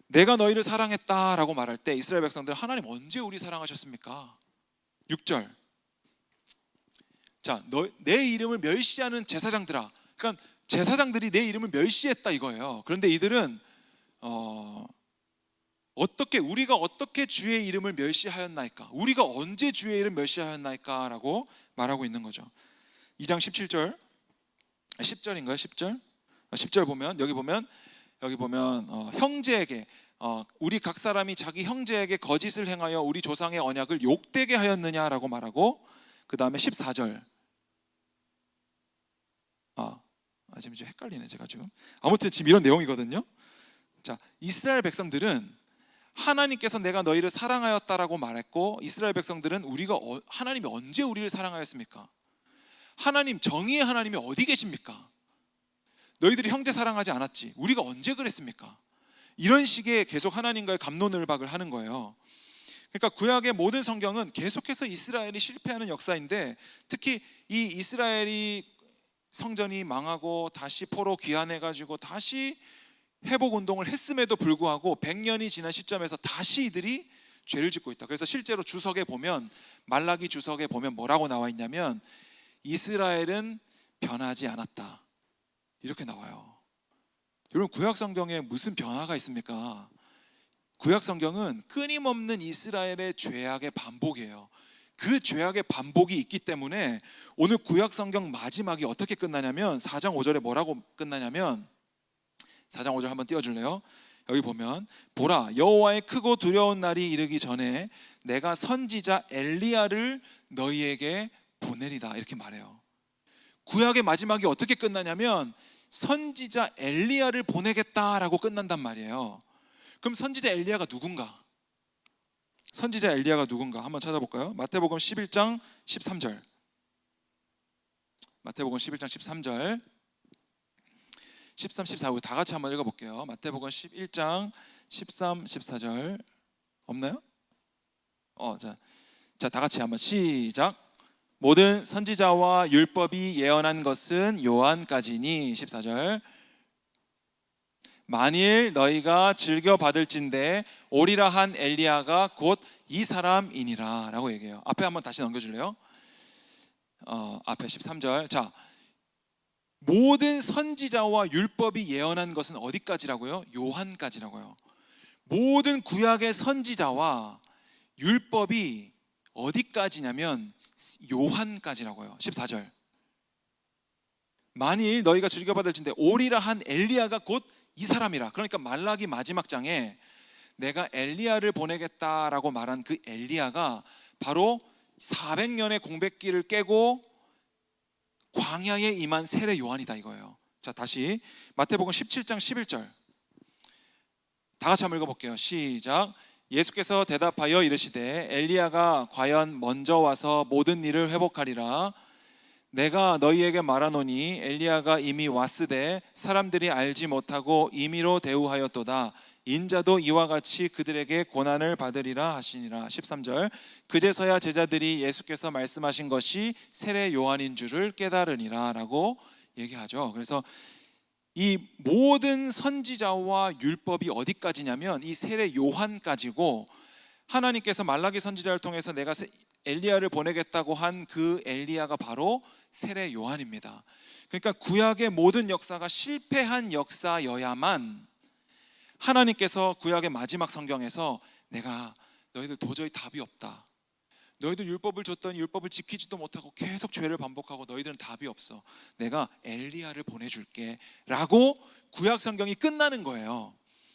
내가 너희를 사랑했다라고 말할 때 이스라엘 백성들은 하나님 언제 우리 사랑하셨습니까? 6절, 자, 내 이름을 멸시하는 제사장들아, 그러니까 제사장들이 내 이름을 멸시했다 이거예요. 그런데 이들은 우리가 어떻게 주의 이름을 멸시하였나이까, 우리가 언제 주의 이름 멸시하였나이까 라고 말하고 있는 거죠. 2장 17절 10절인가요? 10절 보면 여기 보면 형제에게 우리 각 사람이 자기 형제에게 거짓을 행하여 우리 조상의 언약을 욕되게 하였느냐라고 말하고, 그 다음에 14절 지금 좀 헷갈리네 제가 지금. 아무튼 지금 이런 내용이거든요. 자, 이스라엘 백성들은 하나님께서 내가 너희를 사랑하였다라고 말했고, 이스라엘 백성들은 하나님이 언제 우리를 사랑하였습니까? 하나님, 정의의 하나님이 어디 계십니까? 너희들이 형제 사랑하지 않았지, 우리가 언제 그랬습니까? 이런 식의 계속 하나님과의 갑론을박을 하는 거예요. 그러니까 구약의 모든 성경은 계속해서 이스라엘이 실패하는 역사인데, 특히 이 이스라엘이 성전이 망하고 다시 포로 귀환해가지고 다시 회복 운동을 했음에도 불구하고 100년이 지난 시점에서 다시 이들이 죄를 짓고 있다. 그래서 실제로 주석에 보면, 말라기 주석에 보면 뭐라고 나와 있냐면 이스라엘은 변하지 않았다 이렇게 나와요. 여러분, 구약 성경에 무슨 변화가 있습니까? 구약 성경은 끊임없는 이스라엘의 죄악의 반복이에요. 그 죄악의 반복이 있기 때문에 오늘 구약 성경 마지막이 어떻게 끝나냐면 4장 5절에 뭐라고 끝나냐면, 4장 5절 한번 띄워줄래요? 여기 보면 보라, 여호와의 크고 두려운 날이 이르기 전에 내가 선지자 엘리야를 너희에게 보내리다 이렇게 말해요. 구약의 마지막이 어떻게 끝나냐면 선지자 엘리야를 보내겠다라고 끝난단 말이에요. 그럼 선지자 엘리야가 누군가? 선지자 엘리야가 누군가 한번 찾아볼까요? 마태복음 11장 13절. 마태복음 11장 13절 13, 14 우리 다 같이 한번 읽어볼게요. 마태복음 11장 13, 14절 없나요? 자, 다 같이 한번 시작. 모든 선지자와 율법이 예언한 것은 요한까지니 14절 만일 너희가 즐겨 받을진대 오리라 한 엘리야가 곧 이 사람이니라 라고 얘기해요. 앞에 한번 다시 넘겨줄래요? 앞에 13절. 자, 모든 선지자와 율법이 예언한 것은 어디까지라고요? 요한까지라고요. 모든 구약의 선지자와 율법이 어디까지냐면 요한까지라고요. 14절. 만일 너희가 즐겨받을진대 오리라 한 엘리야가 곧 이 사람이라. 그러니까 말라기 마지막 장에 내가 엘리야를 보내겠다라고 말한 그 엘리야가 바로 400년의 공백기를 깨고 광야에 임한 세례 요한이다 이거예요. 자, 다시 마태복음 17장 11절 다 같이 한번 읽어볼게요. 시작. 예수께서 대답하여 이르시되 엘리야가 과연 먼저 와서 모든 일을 회복하리라. 내가 너희에게 말하노니 엘리야가 이미 왔으되 사람들이 알지 못하고 임의로 대우하였도다. 인자도 이와 같이 그들에게 고난을 받으리라 하시니라. 13절 그제서야 제자들이 예수께서 말씀하신 것이 세례 요한인 줄을 깨달으니라 라고 얘기하죠. 그래서 이 모든 선지자와 율법이 어디까지냐면 이 세례 요한까지고, 하나님께서 말라기 선지자를 통해서 내가 엘리야를 보내겠다고 한 그 엘리야가 바로 세례 요한입니다. 그러니까 구약의 모든 역사가 실패한 역사여야만 하나님께서 구약의 마지막 성경에서 내가 너희들 도저히 답이 없다, 너희들 율법을 줬더니 율법을 지키지도 못하고 계속 죄를 반복하고 너희들은 답이 없어, 내가 엘리야를 보내줄게 라고 구약 성경이 끝나는 거예요.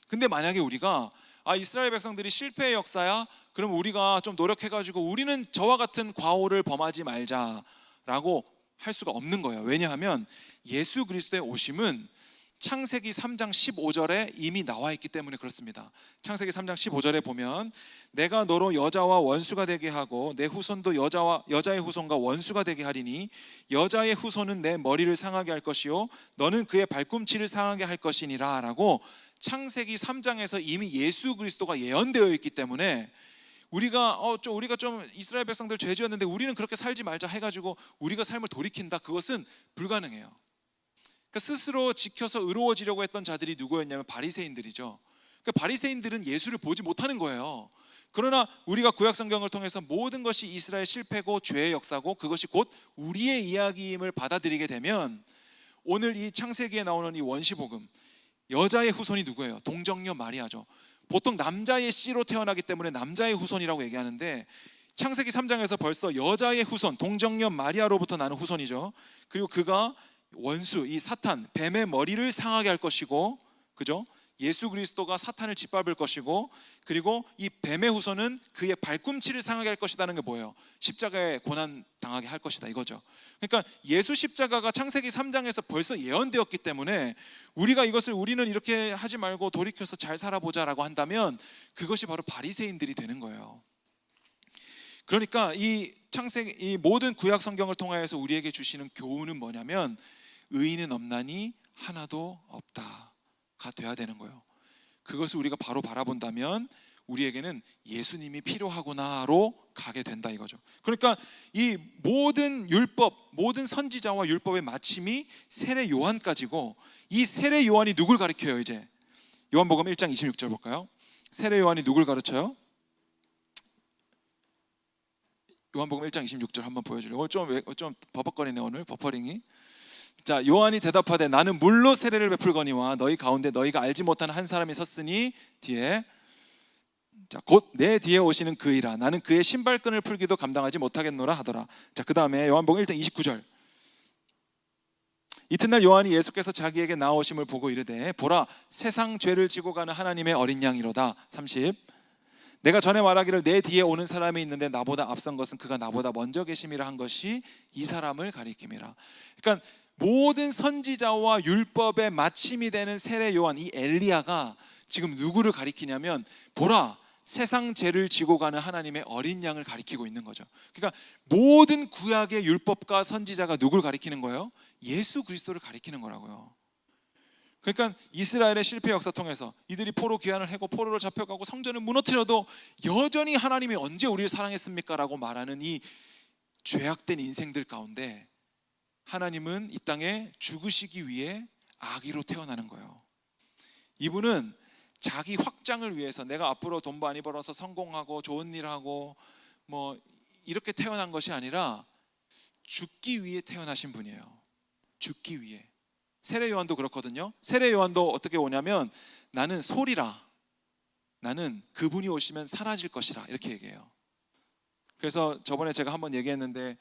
근데 만약에 우리가 이스라엘 백성들이 실패의 역사야? 그럼 우리가 좀 노력해가지고 우리는 저와 같은 과오를 범하지 말자라고 할 수가 없는 거예요. 왜냐하면 예수 그리스도의 오심은 창세기 3장 15절에 이미 나와 있기 때문에 그렇습니다. 창세기 3장 15절에 보면 내가 너로 여자와 원수가 되게 하고 내 후손도 여자의 후손과 원수가 되게 하리니 여자의 후손은 내 머리를 상하게 할 것이요 너는 그의 발꿈치를 상하게 할 것이니라 라고 창세기 3장에서 이미 예수 그리스도가 예언되어 있기 때문에 우리가 좀 이스라엘 백성들 죄 지었는데 우리는 그렇게 살지 말자 해가지고 우리가 삶을 돌이킨다, 그것은 불가능해요. 그러니까 스스로 지켜서 의로워지려고 했던 자들이 누구였냐면 바리새인들이죠. 그러니까 바리새인들은 예수를 보지 못하는 거예요. 그러나 우리가 구약 성경을 통해서 모든 것이 이스라엘 실패고 죄의 역사고 그것이 곧 우리의 이야기임을 받아들이게 되면 오늘 이 창세기에 나오는 이 원시복음, 여자의 후손이 누구예요? 동정녀 마리아죠. 보통 남자의 씨로 태어나기 때문에 남자의 후손이라고 얘기하는데 창세기 3장에서 벌써 여자의 후손, 동정녀 마리아로부터 나는 후손이죠. 그리고 그가 원수, 이 사탄, 뱀의 머리를 상하게 할 것이고, 그죠? 예수 그리스도가 사탄을 짓밟을 것이고, 그리고 이 뱀의 후손은 그의 발꿈치를 상하게 할 것이라는 게 뭐예요? 십자가에 고난 당하게 할 것이다 이거죠. 그러니까 예수 십자가가 창세기 3장에서 벌써 예언되었기 때문에 우리는 이렇게 하지 말고 돌이켜서 잘 살아보자라고 한다면 그것이 바로 바리새인들이 되는 거예요. 그러니까 이 모든 구약 성경을 통하여서 우리에게 주시는 교훈은 뭐냐면 의인은 없나니 하나도 없다가 돼야 되는 거예요. 그것을 우리가 바로 바라본다면 우리에게는 예수님이 필요하구나로 가게 된다 이거죠. 그러니까 이 모든 율법, 모든 선지자와 율법의 마침이 세례 요한까지고, 이 세례 요한이 누굴 가리켜요? 이제 요한복음 1장 26절 볼까요? 세례 요한이 누굴 가르쳐요? 요한복음 1장 26절 한번 보여주려고. 오늘 좀 버벅거리네 오늘 버퍼링이. 자, 요한이 대답하되 나는 물로 세례를 베풀거니와 너희 가운데 너희가 알지 못하는 한 사람이 섰으니 뒤에, 자, 곧 내 뒤에 오시는 그이라. 나는 그의 신발끈을 풀기도 감당하지 못하겠노라 하더라. 자, 그 다음에 요한복음 1장 29절. 이튿날 요한이 예수께서 자기에게 나오심을 보고 이르되 보라 세상 죄를 지고 가는 하나님의 어린 양이로다. 30. 내가 전에 말하기를 내 뒤에 오는 사람이 있는데 나보다 앞선 것은 그가 나보다 먼저 계심이라 한 것이 이 사람을 가리킴이라. 그러니까 모든 선지자와 율법의 마침이 되는 세례 요한, 이 엘리야가 지금 누구를 가리키냐면 보라 세상 죄를 지고 가는 하나님의 어린 양을 가리키고 있는 거죠. 그러니까 모든 구약의 율법과 선지자가 누구를 가리키는 거예요? 예수 그리스도를 가리키는 거라고요. 그러니까 이스라엘의 실패 역사 통해서 이들이 포로 귀환을 하고 포로로 잡혀가고 성전을 무너뜨려도 여전히 하나님이 언제 우리를 사랑했습니까? 라고 말하는 이 죄악된 인생들 가운데 하나님은 이 땅에 죽으시기 위해 아기로 태어나는 거예요. 이분은 자기 확장을 위해서 내가 앞으로 돈 많이 벌어서 성공하고 좋은 일 하고 뭐 이렇게 태어난 것이 아니라 죽기 위해 태어나신 분이에요. 죽기 위해. 세례 요한도 그렇거든요. 세례 요한도 어떻게 오냐면 나는 소리라, 나는 그분이 오시면 사라질 것이라 이렇게 얘기해요. 그래서 저번에 제가 한번 얘기했는데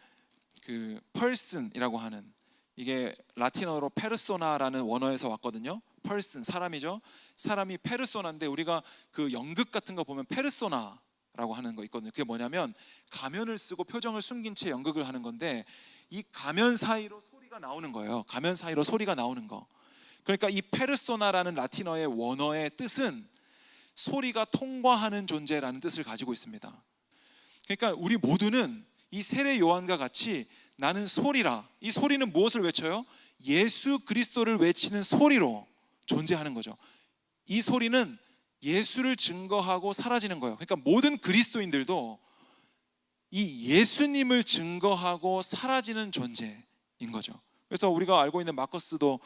그 person이라고 하는, 이게 라틴어로 페르소나라는 원어에서 왔거든요. person, 사람이죠. 사람이 페르소나인데 우리가 그 연극 같은 거 보면 페르소나라고 하는 거 있거든요. 그게 뭐냐면 가면을 쓰고 표정을 숨긴 채 연극을 하는 건데 이 가면 사이로 소리가 나오는 거예요. 가면 사이로 소리가 나오는 거. 그러니까 이 페르소나라는 라틴어의 원어의 뜻은 소리가 통과하는 존재라는 뜻을 가지고 있습니다. 그러니까 우리 모두는 이 세례 요한과 같이 나는 소리라. 이 소리는 무엇을 외쳐요? 예수 그리스도를 외치는 소리로 존재하는 거죠. 이 소리는 예수를 증거하고 사라지는 거예요. 그러니까 모든 그리스도인들도 이 예수님을 증거하고 사라지는 존재인 거죠. 그래서 우리가 알고 있는 마커스도,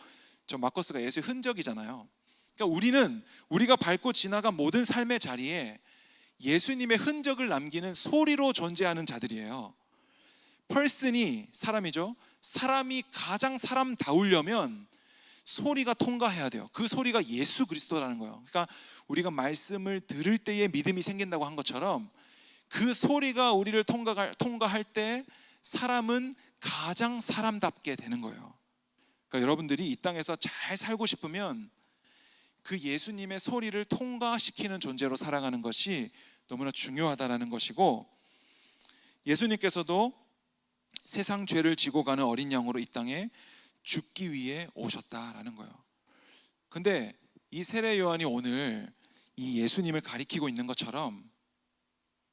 저 마커스가 예수의 흔적이잖아요. 그러니까 우리가 밟고 지나간 모든 삶의 자리에 예수님의 흔적을 남기는 소리로 존재하는 자들이에요. person이 사람이죠. 사람이 가장 사람다우려면 소리가 통과해야 돼요. 그 소리가 예수 그리스도라는 거예요. 그러니까 우리가 말씀을 들을 때에 믿음이 생긴다고 한 것처럼 그 소리가 우리를 통과할 때 사람은 가장 사람답게 되는 거예요. 그러니까 여러분들이 이 땅에서 잘 살고 싶으면 그 예수님의 소리를 통과시키는 존재로 살아가는 것이 너무나 중요하다는 것이고, 예수님께서도 세상 죄를 지고 가는 어린 양으로 이 땅에 죽기 위해 오셨다라는 거예요. 근데 이 세례 요한이 오늘 이 예수님을 가리키고 있는 것처럼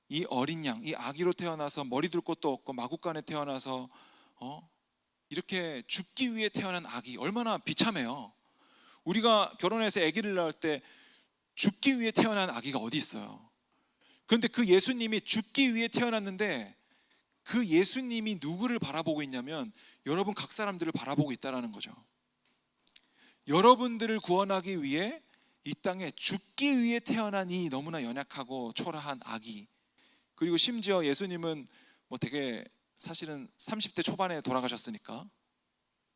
이 어린 양, 이 아기로 태어나서 머리 둘 곳도 없고 마구간에 태어나서 이렇게 죽기 위해 태어난 아기, 얼마나 비참해요. 우리가 결혼해서 아기를 낳을 때 죽기 위해 태어난 아기가 어디 있어요. 그런데 그 예수님이 죽기 위해 태어났는데 그 예수님이 누구를 바라보고 있냐면 여러분 각 사람들을 바라보고 있다는 거죠. 여러분들을 구원하기 위해 이 땅에 죽기 위해 태어난 이 너무나 연약하고 초라한 아기, 그리고 심지어 예수님은 뭐 되게 사실은 30대 초반에 돌아가셨으니까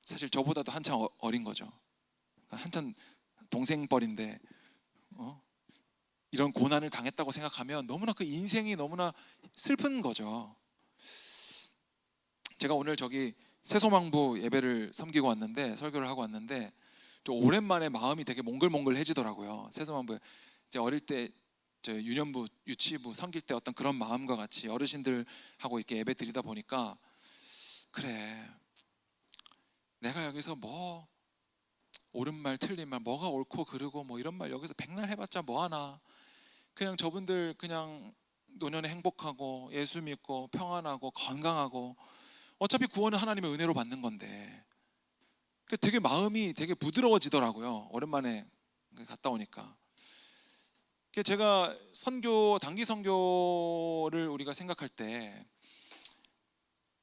사실 저보다도 한참 어린 거죠. 한참 동생뻘인데 이런 고난을 당했다고 생각하면 너무나 그 인생이 너무나 슬픈 거죠. 제가 오늘 저기 새소망부 예배를 섬기고 왔는데, 설교를 하고 왔는데 좀 오랜만에 마음이 되게 몽글몽글해지더라고요. 새소망부 이제 어릴 때 저 유년부, 유치부 섬길 때 어떤 그런 마음과 같이 어르신들하고 이렇게 예배 드리다 보니까 그래, 내가 여기서 뭐 옳은 말 틀린 말, 뭐가 옳고 그르고 뭐 이런 말 여기서 백날 해봤자 뭐하나, 그냥 저분들 그냥 노년에 행복하고 예수 믿고 평안하고 건강하고 어차피 구원은 하나님의 은혜로 받는 건데, 되게 마음이 되게 부드러워지더라고요. 오랜만에 갔다 오니까. 제가 단기 선교를 우리가 생각할 때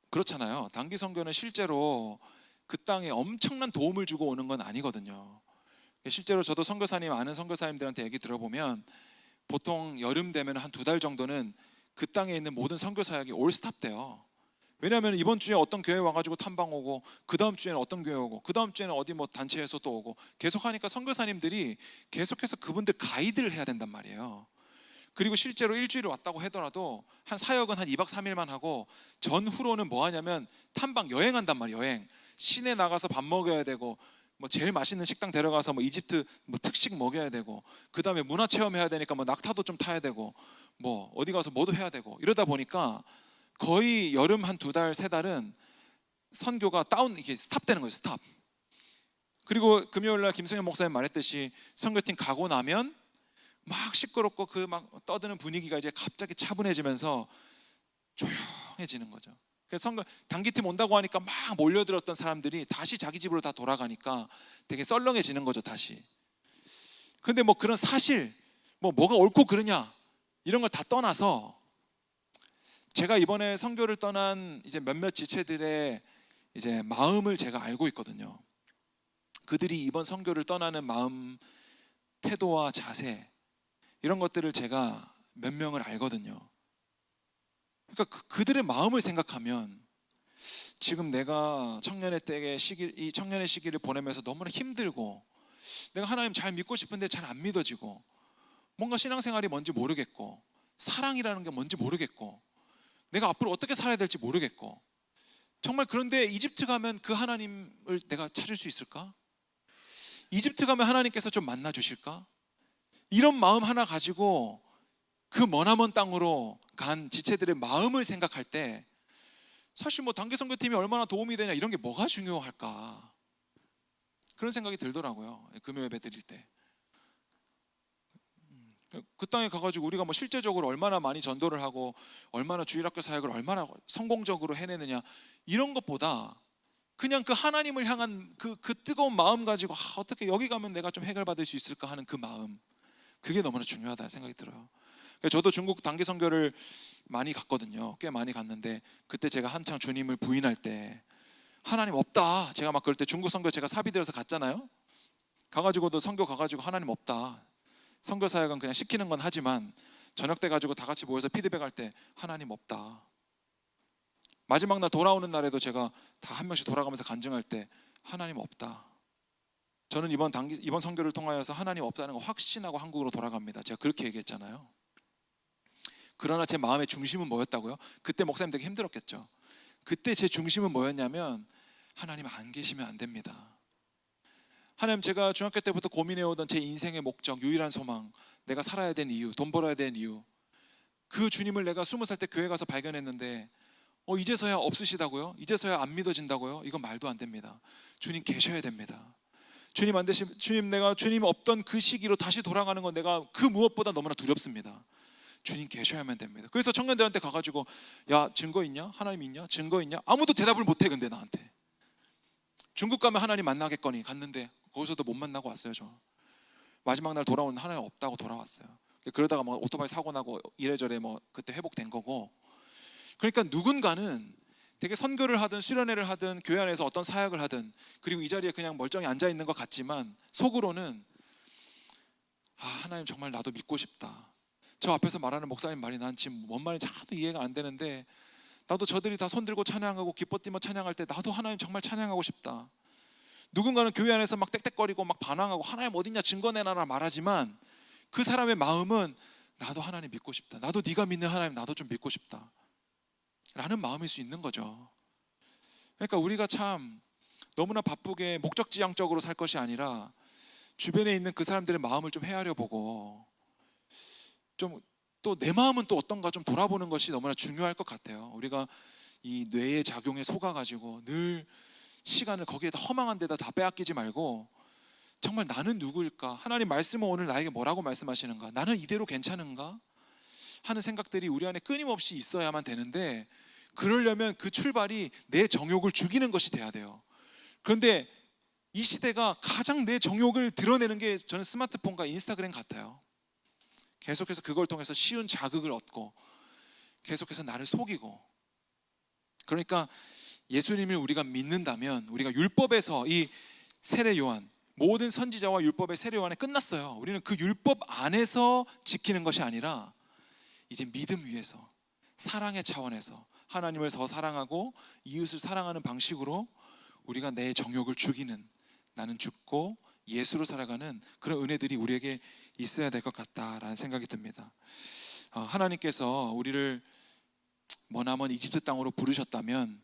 그렇잖아요. 단기 선교는 실제로 그 땅에 엄청난 도움을 주고 오는 건 아니거든요. 실제로 저도 선교사님, 아는 선교사님들한테 얘기 들어보면 보통 여름 되면 한 2달 정도는 그 땅에 있는 모든 선교 사역이 올 스탑돼요. 왜냐하면 이번 주에 어떤 교회 와가지고 탐방 오고, 그 다음 주에는 어떤 교회 오고, 그 다음 주에는 어디 뭐 단체에서 또 오고, 계속 하니까 선교사님들이 계속해서 그분들 가이드를 해야 된단 말이에요. 그리고 실제로 일주일에 왔다고 하더라도 한 사역은 한 2박 3일만 하고 전후로는 뭐 하냐면 탐방, 여행한단 말이에요. 여행, 시내 나가서 밥 먹어야 되고, 뭐 제일 맛있는 식당 데려가서 뭐 이집트 뭐 특식 먹여야 되고, 그 다음에 문화 체험해야 되니까 뭐 낙타도 좀 타야 되고, 뭐 어디 가서 뭐도 해야 되고, 이러다 보니까 거의 여름 한 2달, 3달은 선교가 이게 스탑되는 거예요. 스탑. 그리고 금요일날 김승현 목사님 말했듯이 선교팀 가고 나면 막 시끄럽고 그 막 떠드는 분위기가 이제 갑자기 차분해지면서 조용해지는 거죠. 그래서 단기팀 온다고 하니까 막 몰려들었던 사람들이 다시 자기 집으로 다 돌아가니까 되게 썰렁해지는 거죠, 다시. 근데 뭐 그런 사실, 뭐가 옳고 그르냐 이런 걸 다 떠나서 제가 이번에 선교를 떠난 이제 몇몇 지체들의 이제 마음을 제가 알고 있거든요. 그들이 이번 선교를 떠나는 마음, 태도와 자세 이런 것들을 제가 몇 명을 알거든요. 그러니까 그들의 마음을 생각하면 지금 내가 청년의 때의 시기, 이 청년의 시기를 보내면서 너무나 힘들고 내가 하나님 잘 믿고 싶은데 잘 안 믿어지고 뭔가 신앙생활이 뭔지 모르겠고 사랑이라는 게 뭔지 모르겠고 내가 앞으로 어떻게 살아야 될지 모르겠고 정말 그런데 이집트 가면 그 하나님을 내가 찾을 수 있을까? 이집트 가면 하나님께서 좀 만나 주실까? 이런 마음 하나 가지고 그 머나먼 땅으로 간 지체들의 마음을 생각할 때 사실 뭐 단기 선교팀이 얼마나 도움이 되냐 이런 게 뭐가 중요할까? 그런 생각이 들더라고요. 금요 예배 드릴 때. 그 땅에 가가지고 우리가 뭐 실제적으로 얼마나 많이 전도를 하고 얼마나 주일학교 사역을 얼마나 성공적으로 해내느냐 이런 것보다 그냥 그 하나님을 향한 그 뜨거운 마음 가지고 어떻게 여기 가면 내가 좀 해결받을 수 있을까 하는 그 마음, 그게 너무나 중요하다는 생각이 들어요. 저도 중국 단기 선교를 많이 갔거든요. 꽤 많이 갔는데 그때 제가 한창 주님을 부인할 때 하나님 없다, 제가 막 그럴 때 중국 선교 제가 사비들어서 갔잖아요. 가가지고도 선교 가가지고 하나님 없다, 선교 사역은 그냥 시키는 건 하지만 저녁 때 가지고 다 같이 모여서 피드백할 때 하나님 없다. 마지막 날 돌아오는 날에도 제가 다 한 명씩 돌아가면서 간증할 때 하나님 없다. 저는 이번 선교를 통하여서 하나님 없다는 거 확신하고 한국으로 돌아갑니다. 제가 그렇게 얘기했잖아요. 그러나 제 마음의 중심은 뭐였다고요? 그때 목사님 되게 힘들었겠죠. 그때 제 중심은 뭐였냐면 하나님 안 계시면 안 됩니다. 하나님, 제가 중학교 때부터 고민해오던 제 인생의 목적, 유일한 소망, 내가 살아야 되는 이유, 돈 벌어야 되는 이유, 그 주님을 내가 20살 때 교회 가서 발견했는데 이제서야 없으시다고요? 이제서야 안 믿어진다고요? 이건 말도 안 됩니다. 주님 계셔야 됩니다. 주님 안 되시면 내가 주님 없던 그 시기로 다시 돌아가는 건 내가 그 무엇보다 너무나 두렵습니다. 주님 계셔야만 됩니다. 그래서 청년들한테 가가지고 야, 증거 있냐? 하나님 있냐? 증거 있냐? 아무도 대답을 못해. 근데 나한테 중국 가면 하나님 만나겠거니 갔는데 거기서도 못 만나고 왔어요. 저 마지막 날 돌아오는 하나님 없다고 돌아왔어요. 그러다가 뭐 오토바이 사고 나고 이래저래 뭐 그때 회복된 거고. 그러니까 누군가는 되게 선교를 하든 수련회를 하든 교회 안에서 어떤 사역을 하든 그리고 이 자리에 그냥 멀쩡히 앉아 있는 것 같지만 속으로는 하나님 정말 나도 믿고 싶다. 저 앞에서 말하는 목사님 말이 난 지금 뭔 말인지 하나도 이해가 안 되는데 나도 저들이 다 손들고 찬양하고 기뻐 뛰며 찬양할 때 나도 하나님 정말 찬양하고 싶다. 누군가는 교회 안에서 막 떽떽거리고 막 반항하고 하나님 어딨냐 증거 내놔라 말하지만 그 사람의 마음은 나도 하나님 믿고 싶다. 나도 네가 믿는 하나님 나도 좀 믿고 싶다 라는 마음일 수 있는 거죠. 그러니까 우리가 참 너무나 바쁘게 목적지향적으로 살 것이 아니라 주변에 있는 그 사람들의 마음을 좀 헤아려 보고 좀 또 내 마음은 또 어떤가 좀 돌아보는 것이 너무나 중요할 것 같아요. 우리가 이 뇌의 작용에 속아가지고 늘 시간을 거기에다 허망한 데다 다 빼앗기지 말고 정말 나는 누구일까? 하나님 말씀은 오늘 나에게 뭐라고 말씀하시는가? 나는 이대로 괜찮은가? 하는 생각들이 우리 안에 끊임없이 있어야만 되는데 그러려면 그 출발이 내 정욕을 죽이는 것이 돼야 돼요. 그런데 이 시대가 가장 내 정욕을 드러내는 게 저는 스마트폰과 인스타그램 같아요. 계속해서 그걸 통해서 쉬운 자극을 얻고 계속해서 나를 속이고. 그러니까 예수님을 우리가 믿는다면 우리가 율법에서 이 세례 요한, 모든 선지자와 율법의 세례 요한에 끝났어요. 우리는 그 율법 안에서 지키는 것이 아니라 이제 믿음 위에서 사랑의 차원에서 하나님을 더 사랑하고 이웃을 사랑하는 방식으로 우리가 내 정욕을 죽이는, 나는 죽고 예수로 살아가는 그런 은혜들이 우리에게 있어야 될 것 같다라는 생각이 듭니다. 하나님께서 우리를 머나먼 이집트 땅으로 부르셨다면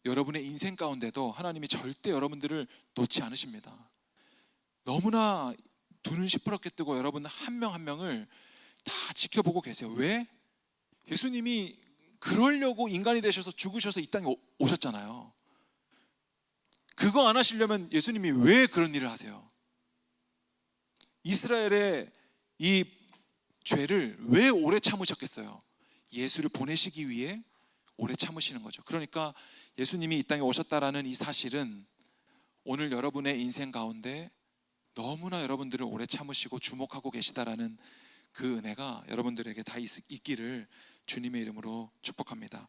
여러분의 인생 가운데도 하나님이 절대 여러분들을 놓지 않으십니다. 너무나 두 눈 시퍼렇게 뜨고 여러분 한 명 한 명을 다 지켜보고 계세요. 왜? 예수님이 그러려고 인간이 되셔서 죽으셔서 이 땅에 오셨잖아요. 그거 안 하시려면 예수님이 왜 그런 일을 하세요? 이스라엘의 이 죄를 왜 오래 참으셨겠어요? 예수를 보내시기 위해 오래 참으시는 거죠. 그러니까 예수님이 이 땅에 오셨다라는 이 사실은 오늘 여러분의 인생 가운데 너무나 여러분들을 오래 참으시고 주목하고 계시다라는 그 은혜가 여러분들에게 다 있기를 주님의 이름으로 축복합니다.